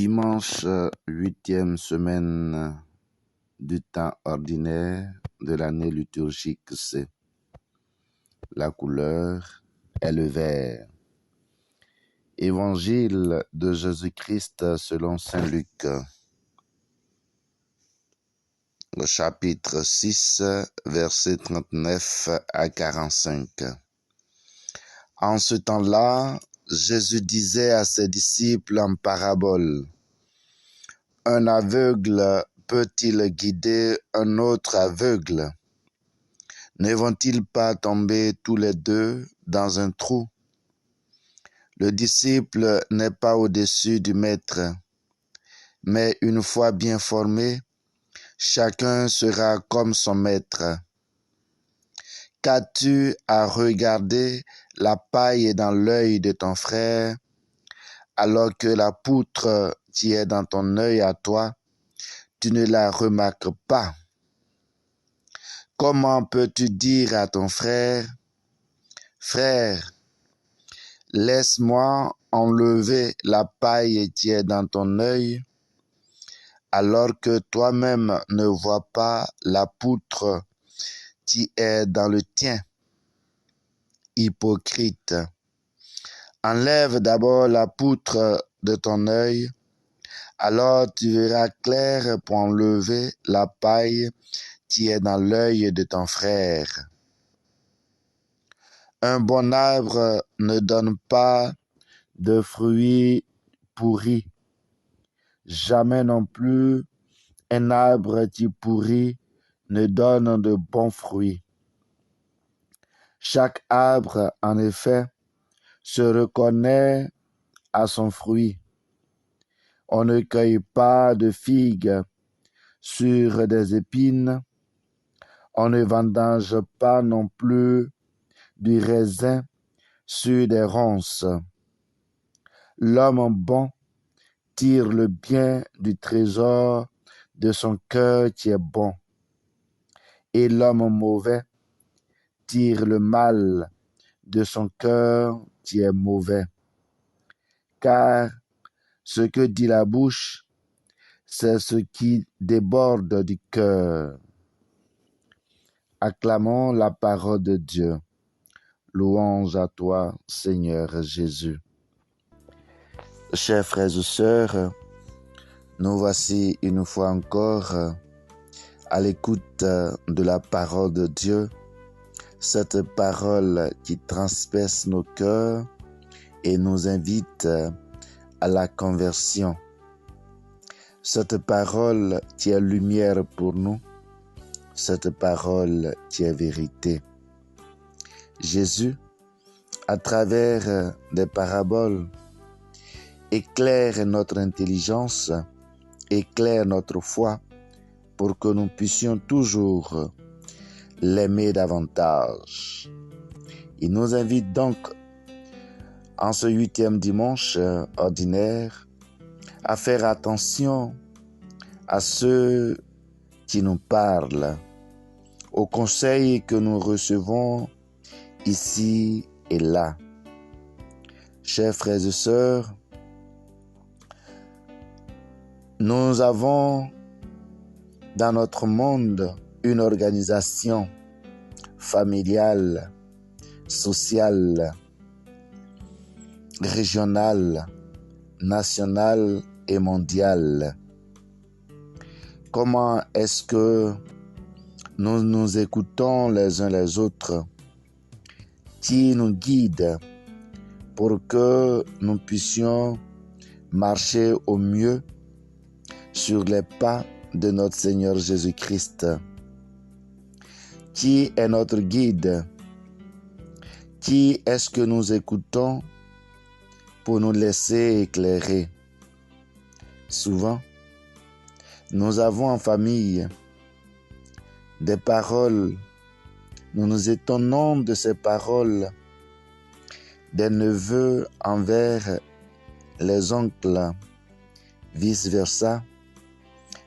Dimanche, 8e semaine du temps ordinaire de l'année liturgique C. La couleur est le vert. Évangile de Jésus-Christ selon saint Luc, le chapitre 6, versets 39 à 45. En ce temps-là, Jésus disait à ses disciples en parabole: un aveugle peut-il guider un autre aveugle? Ne vont-ils pas tomber tous les deux dans un trou? Le disciple n'est pas au-dessus du maître, mais une fois bien formé, chacun sera comme son maître. Qu'as-tu à regarder la paille dans l'œil de ton frère, alors que la poutre qui est dans ton œil à toi, tu ne la remarques pas? Comment peux-tu dire à ton frère: frère, laisse-moi enlever la paille qui est dans ton œil, alors que toi-même ne vois pas la poutre qui est dans le tien? Hypocrite, enlève d'abord la poutre de ton œil, alors tu verras clair pour enlever la paille qui est dans l'œil de ton frère. Un bon arbre ne donne pas de fruits pourris, jamais non plus un arbre qui pourrit ne donne de bons fruits. Chaque arbre, en effet, se reconnaît à son fruit. On ne cueille pas de figues sur des épines, on ne vendange pas non plus du raisin sur des ronces. L'homme bon tire le bien du trésor de son cœur qui est bon, et l'homme mauvais tire le mal de son cœur qui est mauvais. Car ce que dit la bouche, c'est ce qui déborde du cœur. Acclamons la parole de Dieu. Louange à toi, Seigneur Jésus. Chers frères et sœurs, nous voici une fois encore à l'écoute de la parole de Dieu, cette parole qui transperce nos cœurs et nous invite à la conversion. Cette parole qui est lumière pour nous, cette parole qui est vérité. Jésus, à travers des paraboles, éclaire notre intelligence, éclaire notre foi, pour que nous puissions toujours l'aimer davantage. Il nous invite donc, en ce 8e dimanche ordinaire, à faire attention à ceux qui nous parlent, aux conseils que nous recevons ici et là. Chers frères et sœurs, nous avons dans notre monde une organisation familiale, sociale, régionale, nationale et mondiale. Comment est-ce que nous nous écoutons les uns les autres? Qui nous guide pour que nous puissions marcher au mieux sur les pas de notre Seigneur Jésus-Christ? Qui est notre guide? Qui est-ce que nous écoutons pour nous laisser éclairer? Souvent, nous avons en famille des paroles, nous nous étonnons de ces paroles, des neveux envers les oncles, vice-versa,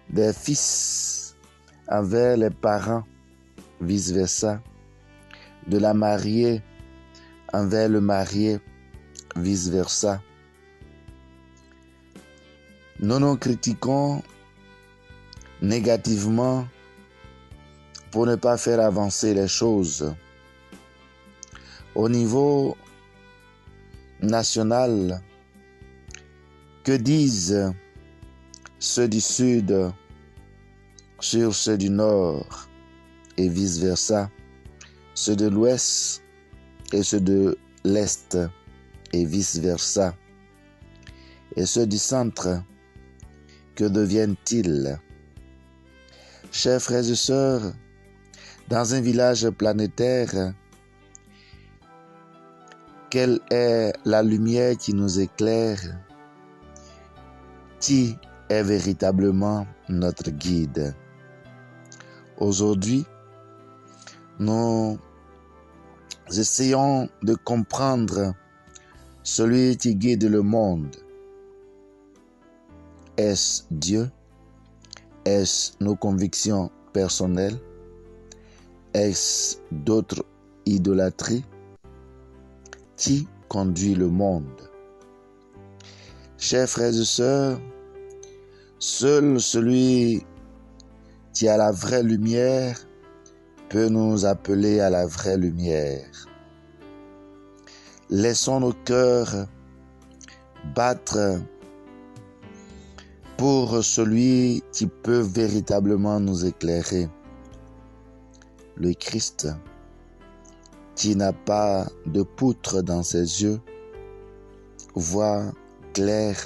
des fils envers les parents, vice-versa, de la mariée envers le marié, vice-versa. Nous nous critiquons négativement pour ne pas faire avancer les choses. Au niveau national, que disent ceux du Sud sur ceux du Nord et vice-versa, ceux de l'Ouest et ceux de l'Est et vice-versa, et ceux du Centre, que deviennent-ils? Chers frères et sœurs, dans un village planétaire, quelle est la lumière qui nous éclaire? Qui est véritablement notre guide? Aujourd'hui, nous essayons de comprendre celui qui guide le monde. Est-ce Dieu? Est-ce nos convictions personnelles? Est-ce d'autres idolâtries? Qui conduit le monde? Chers frères et sœurs, seul celui qui a la vraie lumière peut nous appeler à la vraie lumière. Laissons nos cœurs battre pour celui qui peut véritablement nous éclairer, le Christ, qui n'a pas de poutre dans ses yeux, voit clair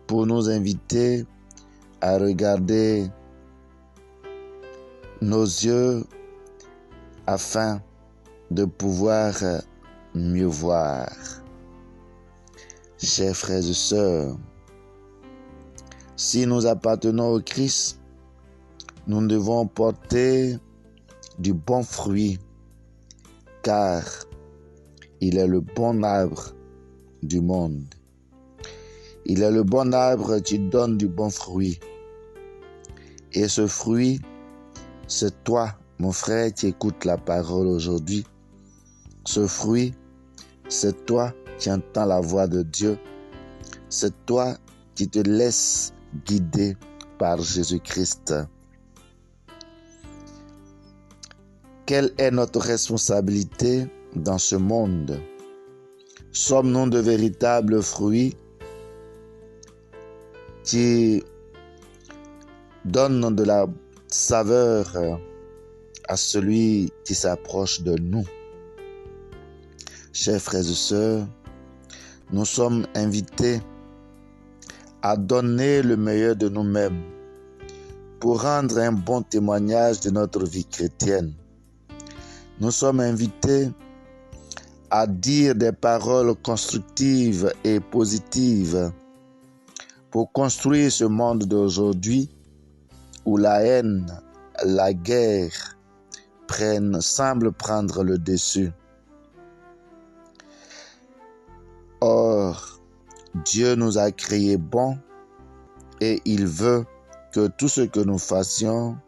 pour nous inviter à regarder nos yeux afin de pouvoir mieux voir. Chers frères et sœurs, si nous appartenons au Christ, nous devons porter du bon fruit, car il est le bon arbre du monde. Il est le bon arbre qui donne du bon fruit. Et ce fruit, c'est toi, mon frère, qui écoute la parole aujourd'hui. Ce fruit, c'est toi qui entends la voix de Dieu. C'est toi qui te laisses guider par Jésus-Christ. Quelle est notre responsabilité dans ce monde? Sommes-nous de véritables fruits qui donnent de la saveur à celui qui s'approche de nous? Chers frères et sœurs, nous sommes invités à donner le meilleur de nous-mêmes pour rendre un bon témoignage de notre vie chrétienne. Nous sommes invités à dire des paroles constructives et positives pour construire ce monde d'aujourd'hui où la haine, la guerre semblent prendre le dessus. Or, Dieu nous a créés bons et il veut que tout ce que nous fassions,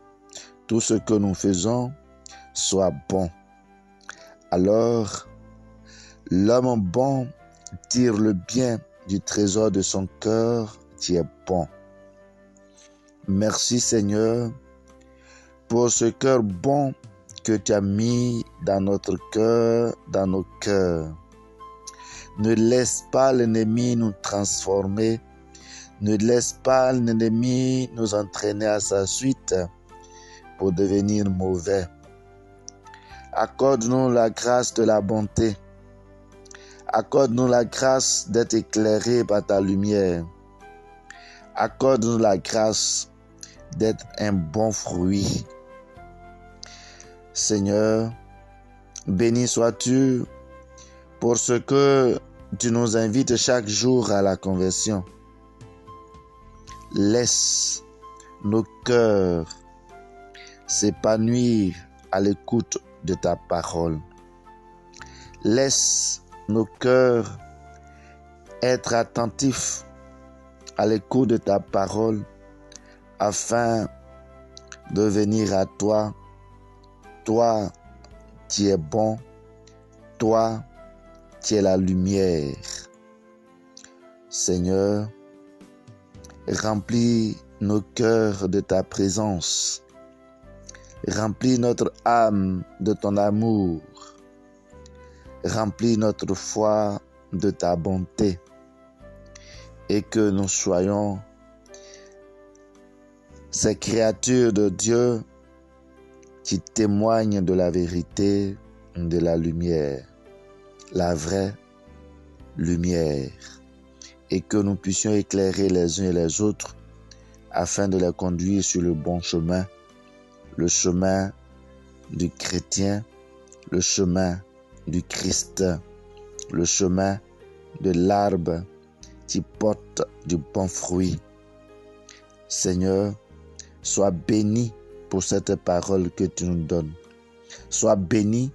tout ce que nous faisons soit bon. Alors, l'homme bon tire le bien du trésor de son cœur qui est bon. Merci Seigneur pour ce cœur bon que tu as mis dans notre cœur, dans nos cœurs. Ne laisse pas l'ennemi nous transformer. Ne laisse pas l'ennemi nous entraîner à sa suite pour devenir mauvais. Accorde-nous la grâce de la bonté. Accorde-nous la grâce d'être éclairés par ta lumière. Accorde-nous la grâce d'être un bon fruit. Seigneur, béni sois-tu pour ce que tu nous invites chaque jour à la conversion. Laisse nos cœurs s'épanouir à l'écoute de ta parole. Laisse nos cœurs être attentifs à l'écoute de ta parole afin de venir à toi, toi qui es bon, toi qui es la lumière. Seigneur, Remplis nos cœurs de ta présence. Remplis notre âme de ton amour. Remplis notre foi de ta bonté. Et que nous soyons ces créatures de Dieu qui témoignent de la vérité, de la lumière, la vraie lumière, et que nous puissions éclairer les uns et les autres afin de les conduire sur le bon chemin, le chemin du chrétien, le chemin du Christ, le chemin de l'arbre qui porte du bon fruit. Seigneur, sois béni pour cette parole que tu nous donnes. Sois béni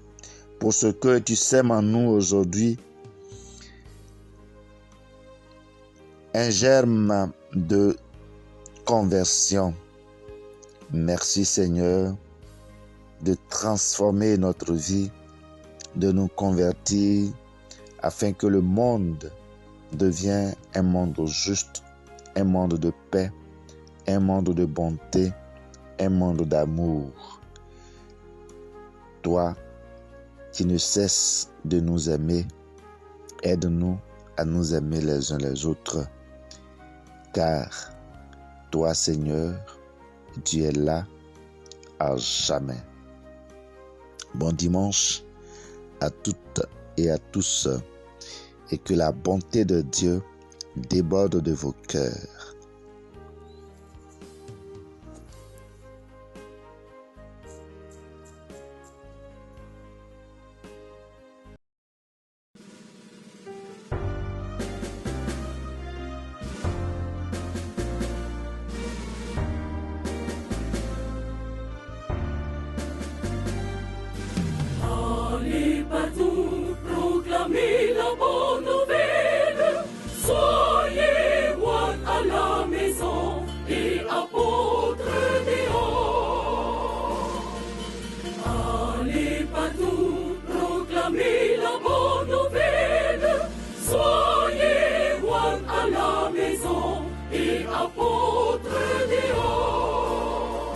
pour ce que tu sèmes en nous aujourd'hui. Un germe de conversion. Merci Seigneur de transformer notre vie, de nous convertir afin que le monde devienne un monde juste, un monde de paix, un monde de bonté, un monde d'amour. Toi qui ne cesses de nous aimer, aide-nous à nous aimer les uns les autres. Car toi, Seigneur, tu es là à jamais. Bon dimanche à toutes et à tous, et que la bonté de Dieu déborde de vos cœurs. Allez partout, proclamez la bonne nouvelle. Soyez one à la maison et apôtres dehors. Allez partout, proclamez la bonne nouvelle. Soyez one à la maison et apôtres